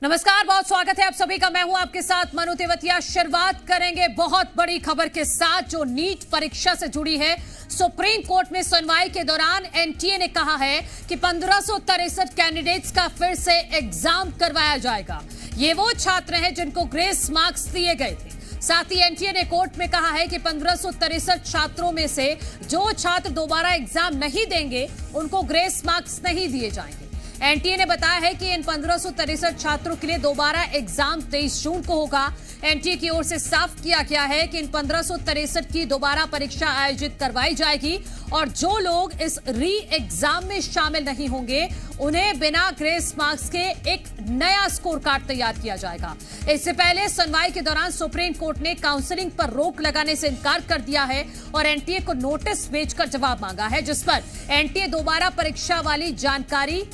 नमस्कार, बहुत स्वागत है आप सभी का। मैं हूं आपके साथ मनु तेवतिया। शुरुआत करेंगे बहुत बड़ी खबर के साथ जो नीट परीक्षा से जुड़ी है। सुप्रीम कोर्ट में सुनवाई के दौरान एनटीए ने कहा है कि 1563 कैंडिडेट्स का फिर से एग्जाम करवाया जाएगा। ये वो छात्र हैं जिनको ग्रेस मार्क्स दिए गए थे। साथ ही एनटीए ने कोर्ट में कहा है कि 1563 छात्रों में से जो छात्र दोबारा एग्जाम नहीं देंगे उनको ग्रेस मार्क्स नहीं दिए जाएंगे। एनटीए ने बताया है कि इन 1563 छात्रों के लिए दोबारा एग्जाम 23 जून को होगा। एनटीए की ओर से साफ किया गया है कि इन 1563 की दोबारा परीक्षा आयोजित करवाई जाएगी और जो लोग इस री एग्जाम में शामिल नहीं होंगे उन्हें बिना ग्रेस मार्क्स के एक नया स्कोर कार्ड तैयार किया जाएगा। इससे पहले सुनवाई के दौरान सुप्रीम कोर्ट ने काउंसलिंग पर रोक लगाने से इनकार कर दिया है और एनटीए को नोटिस भेजकर जवाब मांगा है, जिस पर एनटीए दोबारा परीक्षा वाली जानकारी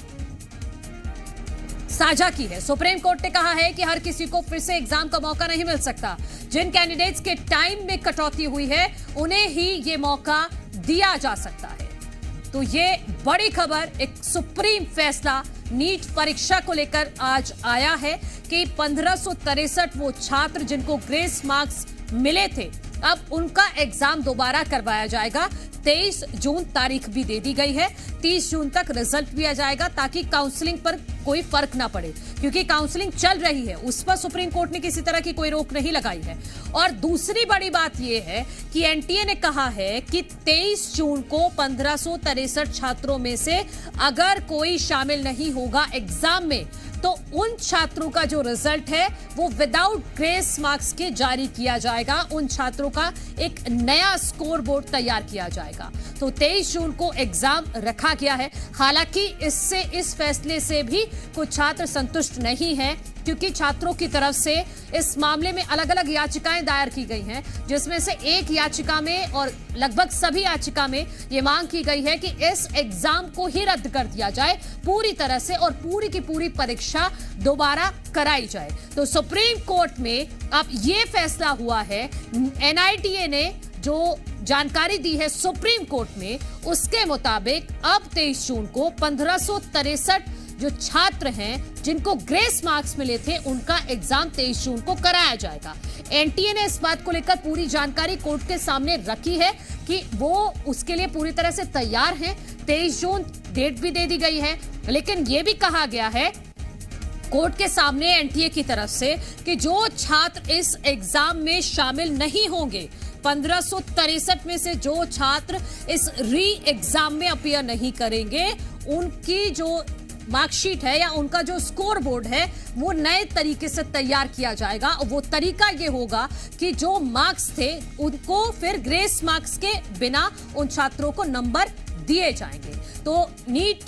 साझा की है। सुप्रीम कोर्ट ने कहा है कि हर किसी को फिर से एग्जाम का मौका नहीं मिल सकता। जिन कैंडिडेट्स के टाइम में कटौती हुई है उन्हें ही ये मौका दिया जा सकता है। तो ये बड़ी खबर, एक सुप्रीम फैसला नीट परीक्षा को लेकर आज आया है कि 1563 वो छात्र जिनको ग्रेस मार्क्स मिले थे अब उनका एग्जाम दोबारा करवाया जाएगा। 23 जून तारीख भी दे दी गई है। 30 जून तक रिजल्ट दिया जाएगा ताकि काउंसलिंग पर कोई फर्क ना पड़े, क्योंकि काउंसलिंग चल रही है, उस पर सुप्रीम कोर्ट ने किसी तरह की कोई रोक नहीं लगाई है। और दूसरी बड़ी बात यह है कि एनटीए ने कहा है कि 23 जून को 1563 छात्रों में से अगर कोई शामिल नहीं होगा एग्जाम में तो उन छात्रों का जो रिजल्ट है वो विदाउट ग्रेस मार्क्स के जारी किया जाएगा। उन छात्रों का एक नया स्कोर बोर्ड तैयार किया जाएगा। तो 23 जून को एग्जाम रखा गया है। हालांकि इस फैसले से भी कुछ छात्र संतुष्ट नहीं हैं, क्योंकि छात्रों की तरफ से इस मामले में अलग अलग याचिकाएं दायर की गई हैं, जिसमें से एक याचिका में और लगभग सभी याचिका में ये मांग की गई है कि इस एग्जाम को ही रद्द कर दिया जाए पूरी तरह से और पूरी की पूरी परीक्षा दोबारा कराई जाए। तो सुप्रीम कोर्ट में अब ये फैसला हुआ है। एनआईटीए ने जो जानकारी दी है सुप्रीम कोर्ट में, उसके मुताबिक अब 23 जून को 1563 जो छात्र हैं जिनको ग्रेस मार्क्स मिले थे उनका एग्जाम 23 जून को कराया जाएगा। एनटीए ने इस बात को लेकर पूरी जानकारी कोर्ट के सामने रखी है कि वो उसके लिए पूरी तरह से तैयार हैं। 23 जून डेट भी दे दी गई है, लेकिन यह भी कहा गया है कोर्ट के सामने एनटीए की तरफ से कि जो छात्र इस एग्जाम में शामिल नहीं होंगे, 1563 में से जो छात्र इस री एग्जाम में अपीयर नहीं करेंगे, उनकी जो मार्कशीट है या उनका जो स्कोर बोर्ड है वो नए तरीके से तैयार किया जाएगा। और वो तरीका ये होगा कि जो मार्क्स थे उनको फिर ग्रेस मार्क्स के बिना उन छात्रों को नंबर दिए जाएंगे। तो नीट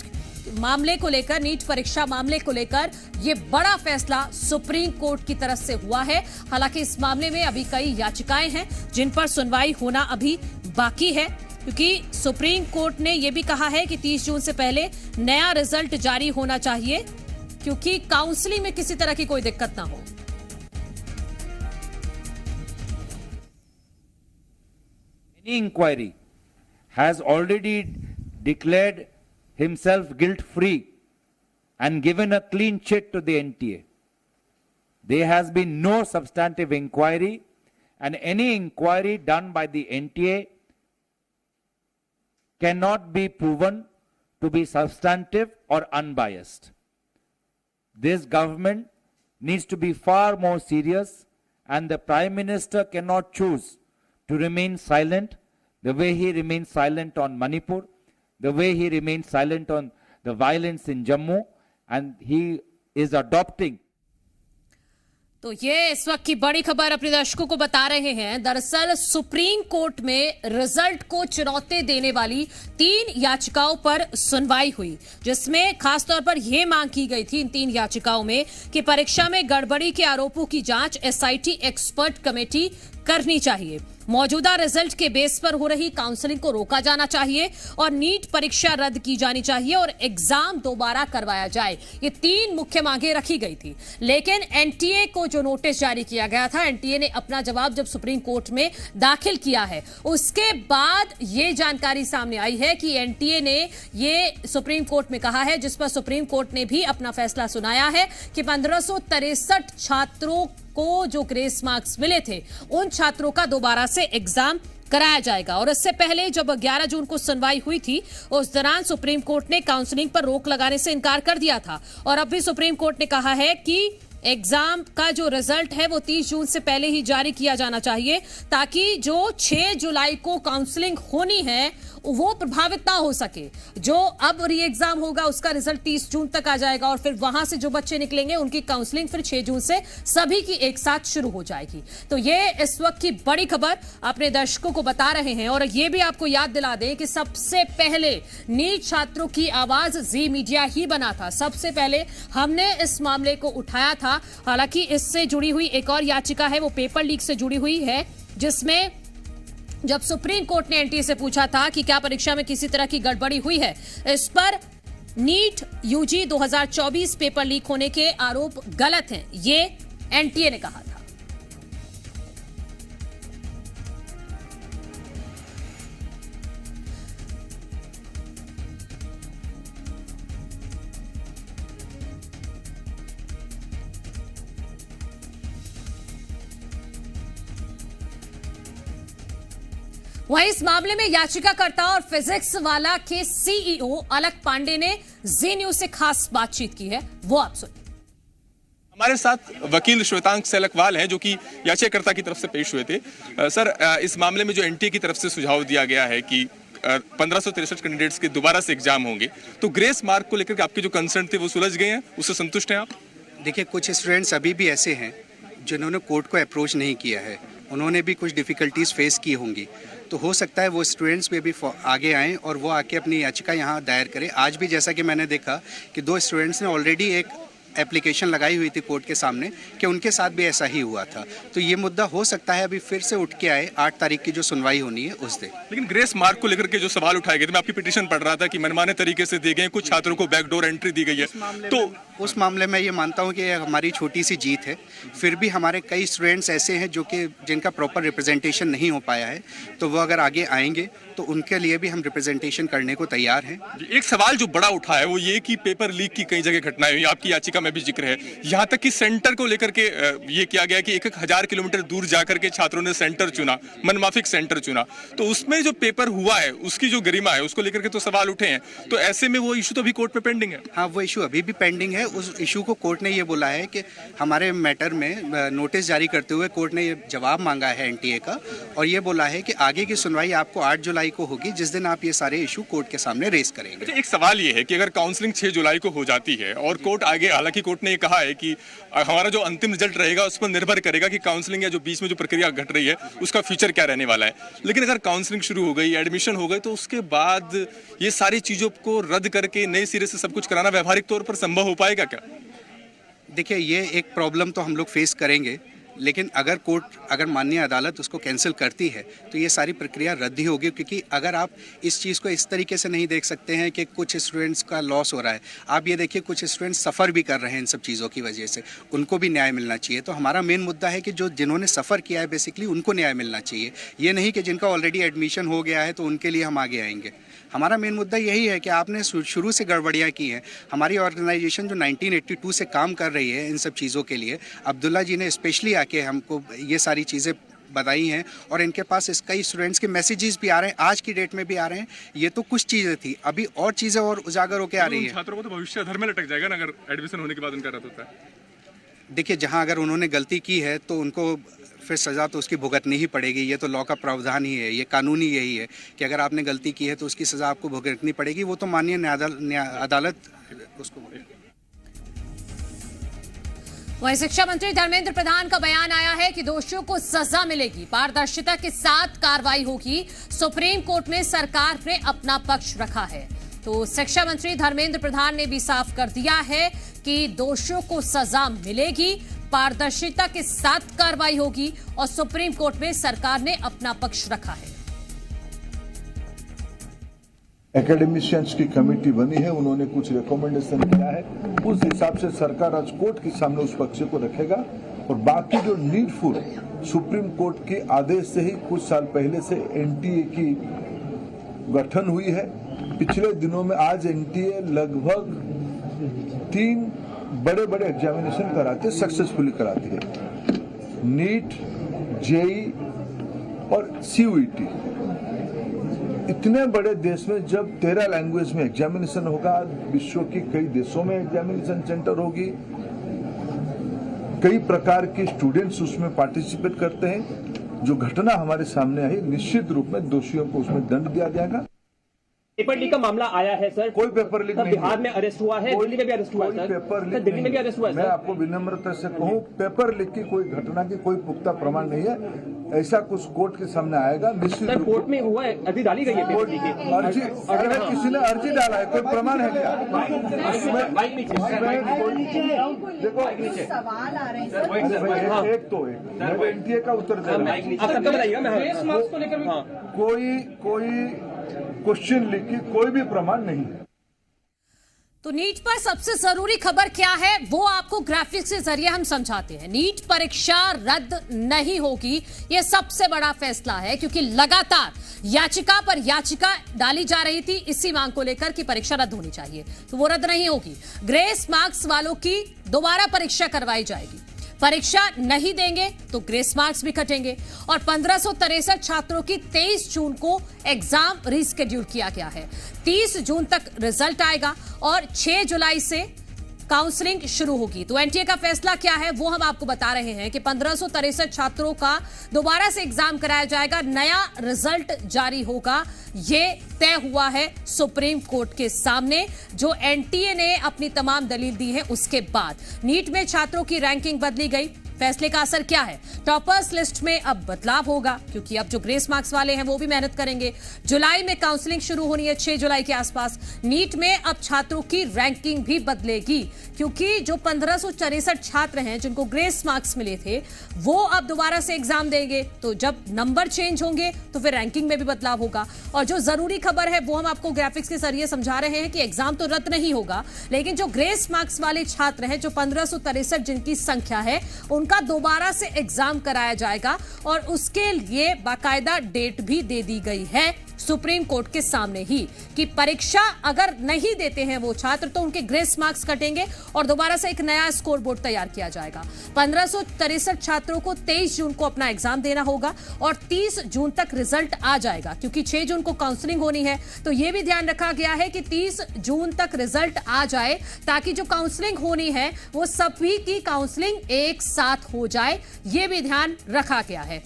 मामले को लेकर, नीट परीक्षा मामले को लेकर ये बड़ा फैसला सुप्रीम कोर्ट की तरफ से हुआ है। हालांकि इस मामले में अभी कई याचिकाएं हैं जिन पर सुनवाई होना अभी बाकी है, क्योंकि सुप्रीम कोर्ट ने यह भी कहा है कि 30 जून से पहले नया रिजल्ट जारी होना चाहिए, क्योंकि काउंसलिंग में किसी तरह की कोई दिक्कत ना हो। Any inquiry has already declared himself guilt-free and given a clean check to the NTA. There has been no substantive inquiry, and any inquiry done by the NTA cannot be proven to be substantive or unbiased. This government needs to be far more serious, and the Prime Minister cannot choose to remain silent the way he remained silent on Manipur, the way he remained silent on the violence in Jammu, and he is adopting. तो ये इस वक्त की बड़ी खबर अपने दर्शकों को बता रहे हैं। दरअसल सुप्रीम कोर्ट में रिजल्ट को चुनौती देने वाली 3 याचिकाओं पर सुनवाई हुई, जिसमें खासतौर पर यह मांग की गई थी इन 3 याचिकाओं में कि परीक्षा में गड़बड़ी के आरोपों की जांच एसआईटी एक्सपर्ट कमेटी करनी चाहिए। मौजूदा रिजल्ट के बेस पर हो रही काउंसलिंग को रोका जाना चाहिए और नीट परीक्षा रद्द की जानी चाहिए और एग्जाम दोबारा करवाया जाए। ये 3 मुख्य मांगे रखी गई थी, लेकिन एनटीए को जो नोटिस जारी किया गया था, एनटीए ने अपना जवाब जब सुप्रीम कोर्ट में दाखिल किया है, उसके बाद ये जानकारी सामने आई है कि एनटीए ने ये सुप्रीम कोर्ट में कहा है, जिस पर सुप्रीम कोर्ट ने भी अपना फैसला सुनाया है कि 1563 छात्रों को जो ग्रेस मार्क्स मिले थे, उन छात्रों का दोबारा से एग्जाम कराया जाएगा। और इससे पहले जब 11 जून को सुनवाई हुई थी, उस दौरान सुप्रीम कोर्ट ने काउंसलिंग पर रोक लगाने से इनकार कर दिया था और अब भी सुप्रीम कोर्ट ने कहा है कि एग्जाम का जो रिजल्ट है वो 30 जून से पहले ही जारी किया जाना चाहिए, ताकि जो 6 जुलाई को काउंसलिंग होनी है वो प्रभावित ना हो सके। जो अब री एग्जाम होगा उसका रिजल्ट 30 जून तक आ जाएगा और फिर वहां से जो बच्चे निकलेंगे उनकी काउंसलिंग फिर 6 जून से सभी की एक साथ शुरू हो जाएगी। तो ये इस वक्त की बड़ी खबर अपने दर्शकों को बता रहे हैं। और ये भी आपको याद दिला दें कि सबसे पहले नीट छात्रों की आवाज जी मीडिया ही बना था। सबसे पहले हमने इस मामले को उठाया था। हालांकि इससे जुड़ी हुई एक और याचिका है, वो पेपर लीक से जुड़ी हुई है, जिसमें जब सुप्रीम कोर्ट ने एनटीए से पूछा था कि क्या परीक्षा में किसी तरह की गड़बड़ी हुई है, इस पर नीट यूजी 2024 पेपर लीक होने के आरोप गलत हैं, ये एनटीए ने कहा था। वहीं इस मामले में याचिकाकर्ता और फिजिक्स वाला के सीईओ अलक पांडे ने जी न्यूज से खास बातचीत की है, वो आप सुनिए। हमारे साथ वकील श्वेतांक सेलकवाल हैं, जो कि याचिकाकर्ता की तरफ से पेश हुए थे। सर, इस मामले में जो एनटीए की तरफ से सुझाव दिया गया है कि 1563 कैंडिडेट्स के दोबारा से एग्जाम होंगे, तो ग्रेस मार्क को लेकर आपके जो कंसर्न थे वो सुलझ गए हैं, उससे संतुष्ट हैं आप? देखिए, कुछ स्टूडेंट्स अभी भी ऐसे हैं जिन्होंने कोर्ट को अप्रोच नहीं किया है, उन्होंने भी कुछ डिफ़िकल्टीज फेस की होंगी, तो हो सकता है वो स्टूडेंट्स भी अभी आगे आएँ और वो आके अपनी याचिका यहाँ दायर करें। आज भी जैसा कि मैंने देखा कि 2 स्टूडेंट्स ने ऑलरेडी एक एप्लीकेशन लगाई हुई थी कोर्ट के सामने कि उनके साथ भी ऐसा ही हुआ था, तो ये मुद्दा हो सकता है अभी फिर से उठ के आए 8 तारीख की जो सुनवाई होनी है उस दिन। लेकिन ग्रेस मार्क को लेकर के जो सवाल उठाए गए थे, मैं आपकी पिटीशन पढ़ रहा था कि मनमाने तरीके से दिए गए, कुछ छात्रों को बैकडोर एंट्री दी गई है, तो उस मामले में ये मानता हूँ कि हमारी छोटी सी जीत है। फिर भी हमारे कई स्टूडेंट्स ऐसे हैं जो कि जिनका प्रॉपर रिप्रेजेंटेशन नहीं हो पाया है, तो वो अगर आगे आएंगे तो उनके लिए भी हम रिप्रेजेंटेशन करने को तैयार हैं। एक सवाल जो बड़ा उठा है वो ये कि पेपर लीक की कई जगह घटनाएं हुई, आपकी याचिका में भी जिक्र है, यहाँ तक कि सेंटर को लेकर के ये किया गया कि 1000 किलोमीटर दूर जाकर के छात्रों ने सेंटर चुना, मनमाफिक सेंटर चुना, तो उसमें जो पेपर हुआ है उसकी जो गरिमा है उसको लेकर के तो सवाल उठे हैं, तो ऐसे में वो इशू तो अभी कोर्ट में पेंडिंग है। हाँ, वो इशू अभी भी पेंडिंग है। उस इशू को कोर्ट ने ये बोला है कि हमारे मैटर में नोटिस जारी करते हुए कोर्ट ने ये जवाब मांगा है एनटीए का, और ये बोला है कि आगे की सुनवाई आपको 8 जुलाई को होगी, जिस दिन आप ये सारे इशू कोर्ट के सामने रेस करेंगे। एक सवाल ये है कि अगर काउंसलिंग 6 जुलाई को हो जाती है और कोर्ट आगे, हालांकि कोर्ट ने ये कहा है कि हमारा जो अंतिम रिजल्ट रहेगा उस पर निर्भर करेगा कि काउंसलिंग या जो बीच में जो प्रक्रिया घट रही है उसका फ्यूचर क्या रहने वाला है, लेकिन अगर काउंसलिंग शुरू हो गई, एडमिशन हो गए, तो उसके बाद ये सारी चीजों को रद्द करके नए सिरे से सब कुछ कराना व्यावहारिक तौर पर संभव हो पाएगा क्या? देखिए, ये एक प्रॉब्लम तो हम लोग फेस करेंगे, लेकिन अगर माननीय अदालत उसको कैंसिल करती है तो ये सारी प्रक्रिया रद्द ही होगी, क्योंकि अगर आप इस चीज़ को इस तरीके से नहीं देख सकते हैं कि कुछ स्टूडेंट्स का लॉस हो रहा है, आप ये देखिए कुछ स्टूडेंट्स सफ़र भी कर रहे हैं इन सब चीज़ों की वजह से, उनको भी न्याय मिलना चाहिए। तो हमारा मेन मुद्दा है कि जिन्होंने सफ़र किया है बेसिकली उनको न्याय मिलना चाहिए, ये नहीं कि जिनका ऑलरेडी एडमिशन हो गया है तो उनके लिए हम आगे आएंगे। हमारा मेन मुद्दा यही है कि आपने शुरू से गड़बड़ियाँ की हैं। हमारी ऑर्गेनाइजेशन जो 1982 से काम कर रही है इन सब चीज़ों के लिए, अब्दुल्ला जी ने स्पेशली आके हमको ये सारी चीज़ें बताई हैं, और इनके पास कई स्टूडेंट्स के मैसेजेस भी आ रहे हैं, आज की डेट में भी आ रहे हैं। ये तो कुछ चीज़ें थी, अभी और चीज़ें और उजागर होकर आ रही है। छात्रों को तो भविष्य घर में लटक जाएगा ना अगर एडमिशन होने के बाद उनका रद्द होता है। देखिए, जहाँ अगर उन्होंने गलती की है तो उनको फिर सज़ा तो उसकी भुगतनी ही पड़ेगी, ये तो लॉ का प्रावधान ही है, ये कानून ही यही है कि अगर आपने गलती की है तो उसकी सज़ा आपको भुगतनी पड़ेगी, वो तो माननीय अदालत उसको बोलेगी। वहीं शिक्षा मंत्री धर्मेंद्र प्रधान का बयान आया है कि दोषियों को सजा मिलेगी, पारदर्शिता के साथ कार्रवाई होगी। सुप्रीम कोर्ट में सरकार ने अपना पक्ष रखा है, तो शिक्षा मंत्री धर्मेंद्र प्रधान ने भी साफ कर दिया है कि दोषियों को सजा मिलेगी, पारदर्शिता के साथ कार्रवाई होगी और सुप्रीम कोर्ट में सरकार ने अपना पक्ष रखा है। एकेडमिशियंस की कमेटी बनी है, उन्होंने कुछ रिकमेंडेशन किया है, उस हिसाब से सरकार आज कोर्ट के सामने उस पक्ष को रखेगा और बाकी जो नीडफुल सुप्रीम कोर्ट के आदेश से ही कुछ साल पहले से एनटीए की गठन हुई है। पिछले दिनों में आज एनटीए लगभग 3 बड़े बड़े एग्जामिनेशन कराते सक्सेसफुली कराती है, नीट, जेई और सीयूईटी। इतने बड़े देश में जब 13 लैंग्वेज में एग्जामिनेशन होगा, विश्व के कई देशों में एग्जामिनेशन सेंटर होगी, कई प्रकार के स्टूडेंट्स उसमें पार्टिसिपेट करते हैं। जो घटना हमारे सामने आई, निश्चित रूप में दोषियों को उसमें दंड दिया जाएगा। पेपर लीक का मामला आया है सर, कोई पेपर लीक नहीं, बिहार में अरेस्ट हुआ है, दिल्ली में भी अरेस्ट हुआ है सर, पेपर लीक दिल्ली में भी अरेस्ट हुआ है। मैं आपको विनम्रता से कहूं, पेपर लीक की कोई घटना की कोई पुख्ता प्रमाण नहीं है। ऐसा कुछ कोर्ट के सामने आएगा निश्चित। सर कोर्ट में हुआ है, अभी डाली गई है पेपर लीक की अर्जी, अगर किसी ने अर्जी डाला है, कोई प्रमाण है क्या? देखो सवाल आ रहे हैं एक तो एनटीए का उत्तर दे रहा हूं। आप सबको बताइएगा। कोई क्वेश्चन लिख के कोई भी प्रमाण नहीं है। तो नीट पर सबसे जरूरी खबर क्या है वो आपको ग्राफिक्स के जरिए हम समझाते हैं। नीट परीक्षा रद्द नहीं होगी, यह सबसे बड़ा फैसला है, क्योंकि लगातार याचिका पर याचिका डाली जा रही थी इसी मांग को लेकर कि परीक्षा रद्द होनी चाहिए, तो वो रद्द नहीं होगी। ग्रेस मार्क्स वालों की दोबारा परीक्षा करवाई जाएगी। परीक्षा नहीं देंगे तो ग्रेस मार्क्स भी कटेंगे और 1563 छात्रों की 23 जून को एग्जाम रीस्केड्यूल किया गया है। 30 जून तक रिजल्ट आएगा और 6 जुलाई से काउंसलिंग शुरू होगी। तो एनटीए का फैसला क्या है वो हम आपको बता रहे हैं कि 1563 छात्रों का दोबारा से एग्जाम कराया जाएगा, नया रिजल्ट जारी होगा। ये तय हुआ है सुप्रीम कोर्ट के सामने, जो एनटीए ने अपनी तमाम दलील दी है उसके बाद। नीट में छात्रों की रैंकिंग बदली गई, फैसले का असर क्या है? टॉपर्स लिस्ट में अब बदलाव होगा, क्योंकि अब जो ग्रेस मार्क्स वाले हैं वो भी मेहनत करेंगे। जुलाई में काउंसलिंग शुरू होनी है, 6 जुलाई के आसपास। नीट में अब छात्रों की रैंकिंग भी बदलेगी, क्योंकि जो 1564 छात्र हैं जिनको ग्रेस मार्क्स मिले थे वो अब दोबारा से एग्जाम देंगे, तो जब नंबर चेंज होंगे तो फिर रैंकिंग में भी बदलाव होगा। और जो जरूरी खबर है वो हम आपको ग्राफिक्स के जरिए समझा रहे हैं कि एग्जाम तो रद्द नहीं होगा, लेकिन जो ग्रेस मार्क्स वाले छात्र हैं, जो 1563 जिनकी संख्या है, उनका दोबारा से एग्जाम कराया जाएगा और उसके लिए बाकायदा डेट भी दे दी गई है सुप्रीम कोर्ट के सामने ही कि परीक्षा अगर नहीं देते हैं वो छात्र तो उनके ग्रेस मार्क्स कटेंगे और दोबारा से एक नया स्कोर बोर्ड तैयार किया जाएगा। 1563 छात्रों को 23 जून को अपना एग्जाम देना होगा और 30 जून तक रिजल्ट आ जाएगा, क्योंकि 6 जून को काउंसलिंग होनी है। तो यह भी ध्यान रखा गया है कि 30 जून तक रिजल्ट आ जाए, ताकि जो काउंसलिंग होनी है वो सभी की काउंसलिंग एक साथ हो जाए, यह भी ध्यान रखा गया है।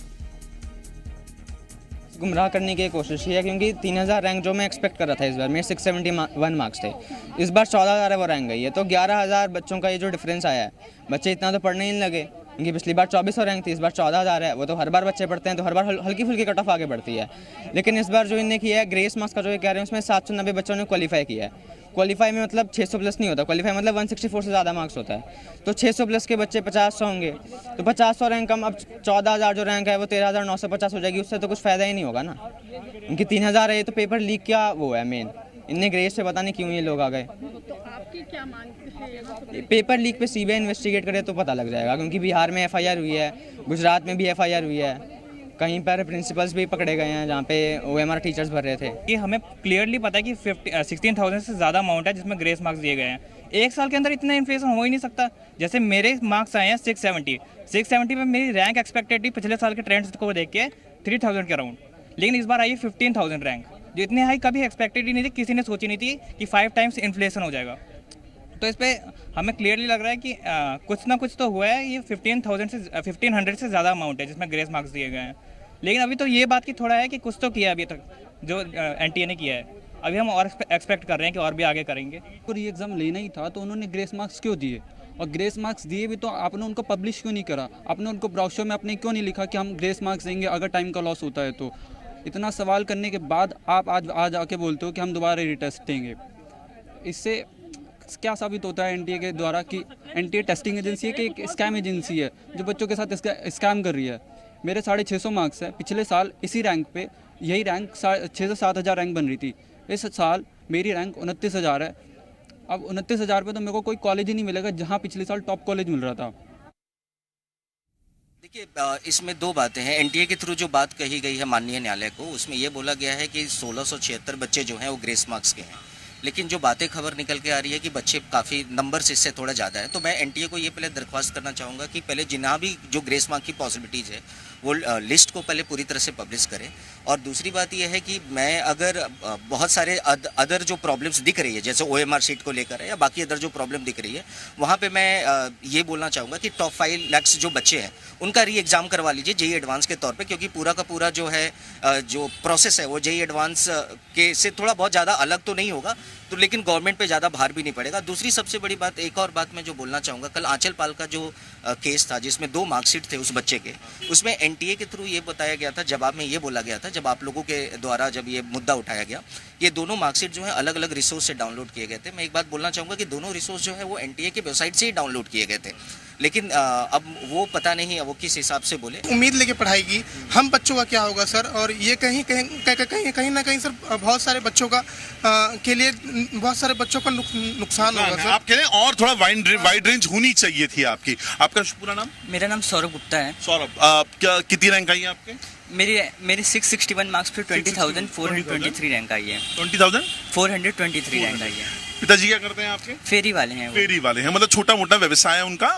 गुमराह करने की कोशिश की है, क्योंकि 3000 रैंक जो मैं एक्सपेक्ट कर रहा था इस बार, मेरे 671 मार्क्स थे, इस बार 14000 है वो रैंक गई है। तो 11000 बच्चों का ये जो डिफरेंस आया है, बच्चे इतना तो पढ़ने ही नहीं लगे, क्योंकि पिछली बार 2400 रैंक थी, इस बार 14000 है। वो तो हर बार बच्चे पढ़ते हैं तो हर बार हल्की फुल्की कट ऑफ आगे बढ़ती है, लेकिन इस बार जो इन्हें किया है ग्रेस मार्क्स का जो ये कह रहे हैं उसमें 790 बच्चों ने क्वालिफाई किया है। क्वालिफाई में मतलब 600 प्लस नहीं होता, क्वालिफाई मतलब 164 से ज़्यादा मार्क्स होता है। तो 600 प्लस के बच्चे 50 होंगे, तो 50 रैंक कम, अब 14000 जो रैंक है वो 13950 हो जाएगी, उससे तो कुछ फ़ायदा ही नहीं होगा ना। उनकी 3000 है, तो पेपर लीक क्या वो है मेन, इनने ग्रेस से पता नहीं क्यों ये लोग आ गए। तो आपकी क्या मांग है? पेपर लीक पे सीबीआई इन्वेस्टिगेट करे तो पता लग जाएगा, क्योंकि बिहार में FIR हुई है, गुजरात में भी FIR हुई है, कहीं पर प्रिंसिपल्स भी पकड़े गए हैं जहाँ पे OMR टीचर्स भर रहे थे। कि हमें क्लियरली पता है कि 16,000 से ज़्यादा अमाउंट है जिसमें ग्रेस मार्क्स दिए गए हैं। एक साल के अंदर इतना इन्फ्लेशन हो ही नहीं सकता। जैसे मेरे मार्क्स आए हैं 670 में मेरी रैंक एक्सपेक्टेड थी पिछले साल के ट्रेंड्स को देख के 3000 के अराउंड, लेकिन इस बार आई 15,000 रैंक, जो इतनी हाई कभी एक्सपेक्टेड ही नहीं थी, किसी ने सोची नहीं थी कि 5 टाइम्स इन्फ्लेशन हो जाएगा। तो इस पर हमें क्लियरली लग रहा है कि कुछ ना कुछ तो हुआ है। ये 1500 से ज़्यादा अमाउंट है जिसमें ग्रेस मार्क्स दिए गए हैं, लेकिन अभी तो ये बात की थोड़ा है कि कुछ तो किया अभी तक जो एनटीए ने किया है। अभी हम और एक्सपेक्ट कर रहे हैं कि और भी आगे करेंगे। और ये एग्ज़ाम लेना ही था तो उन्होंने ग्रेस मार्क्स क्यों दिए, और ग्रेस मार्क्स दिए भी तो आपने उनको पब्लिश क्यों नहीं करा, आपने उनको ब्रोशर में अपने क्यों नहीं लिखा कि हम ग्रेस मार्क्स देंगे अगर टाइम का लॉस होता है तो। इतना सवाल करने के बाद आप आज आके बोलते हो कि हम दोबारा रिटेस्ट देंगे। इससे क्या साबित होता है एनटीए के द्वारा कि एनटीए टेस्टिंग एजेंसी है कि एक स्कैम एजेंसी है जो बच्चों के साथ स्कैम कर रही है। मेरे 650 मार्क्स हैं, पिछले साल इसी रैंक पे यही रैंक 6 से 7 हज़ार रैंक बन रही थी। इस साल मेरी रैंक 29,000 है। अब 29,000 पे तो मेरे को कोई कॉलेज ही नहीं मिलेगा जहाँ पिछले साल टॉप कॉलेज मिल रहा था। देखिए, इसमें दो बातें हैं। एनटीए के थ्रू जो बात कही गई है माननीय न्यायालय को, उसमें ये बोला गया है कि 1676 बच्चे जो हैं वो ग्रेस मार्क्स के हैं, लेकिन जो बातें खबर निकल के आ रही है कि बच्चे काफ़ी नंबर से इससे थोड़ा ज़्यादा है। तो मैं एनटीए को ये पहले दरख्वास्त करना चाहूँगा कि पहले जितना भी जो ग्रेस मार्क की पॉसिबिलिटीज़ है वो लिस्ट को पहले पूरी तरह से पब्लिश करें। और दूसरी बात यह है कि मैं अगर बहुत सारे अदर जो प्रॉब्लम्स दिख रही है, जैसे ओएमआर शीट को लेकर है या बाकी अदर जो प्रॉब्लम दिख रही है, वहाँ पे मैं ये बोलना चाहूँगा कि टॉप 5 लाख जो बच्चे हैं उनका री एग्ज़ाम करवा लीजिए जेई एडवांस के तौर पे, क्योंकि पूरा का पूरा जो है जो प्रोसेस है वो जेई एडवांस के से थोड़ा बहुत ज़्यादा अलग तो नहीं होगा, तो लेकिन गवर्नमेंट पे ज़्यादा भार भी नहीं पड़ेगा। दूसरी सबसे बड़ी बात, एक और बात मैं जो बोलना चाहूँगा, कल आंचल पाल का जो केस था जिसमें 2 मार्कशीट थे उस बच्चे के, उसमें एनटीए के थ्रू ये बताया गया था, जवाब में ये बोला गया था, जब आप लोगों के द्वारा जब ये मुद्दा उठाया गया, ये दोनों मार्कशीट जो है अलग अलग रिसोर्स से डाउनलोड किए गए थे। मैं एक बात बोलना चाहूँगा कि दोनों रिसोर्स जो है वो एनटीए की वेबसाइट से ही डाउनलोड किए गए थे, लेकिन अब वो पता नहीं वो किस हिसाब से बोले। उम्मीद लेके पढ़ाएगी, हम बच्चों का क्या होगा सर? और ये कहीं ना कहीं सर बहुत सारे बच्चों का के लिए बहुत सारे बच्चों का नुकसान होगा सर। आप कह रहे हैं और थोड़ा वाइड रेंज होनी चाहिए थी आपकी। आपका पूरा नाम? मेरा नाम सौरभ गुप्ता है। सौरभ, क्या कितनी रैंक आई है आपके? मेरी 661 मार्क्स पे 20,423 रैंक आई है। 20,423 रैंक आई है। पिताजी क्या करते हैं आपके? फेरी वाले हैं। फेरी वाले हैं, मतलब छोटा मोटा व्यवसाय है उनका।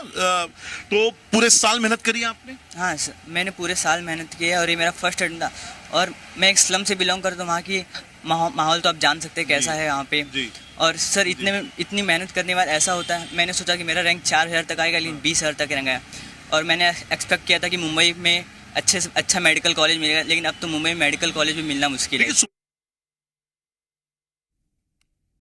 तो पूरे साल मेहनत करी आपने? हाँ सर, मैंने पूरे साल मेहनत की है और ये मेरा फर्स्ट अटेम्प्ट था। और मैं एक स्लम से बिलोंग करता हूँ, वहाँ की माहौल तो आप जान सकते हैं कैसा है यहाँ पे। और सर इतनी मेहनत करने के बाद ऐसा होता है, मैंने सोचा कि मेरा रैंक 4,000 तक आएगा, लेकिन 20,000 तक रैंक आया। और मैंने एक्सपेक्ट किया था कि मुंबई में अच्छा मेडिकल कॉलेज मिलेगा, लेकिन अब तो मुंबई में मेडिकल कॉलेज भी मिलना मुश्किल है।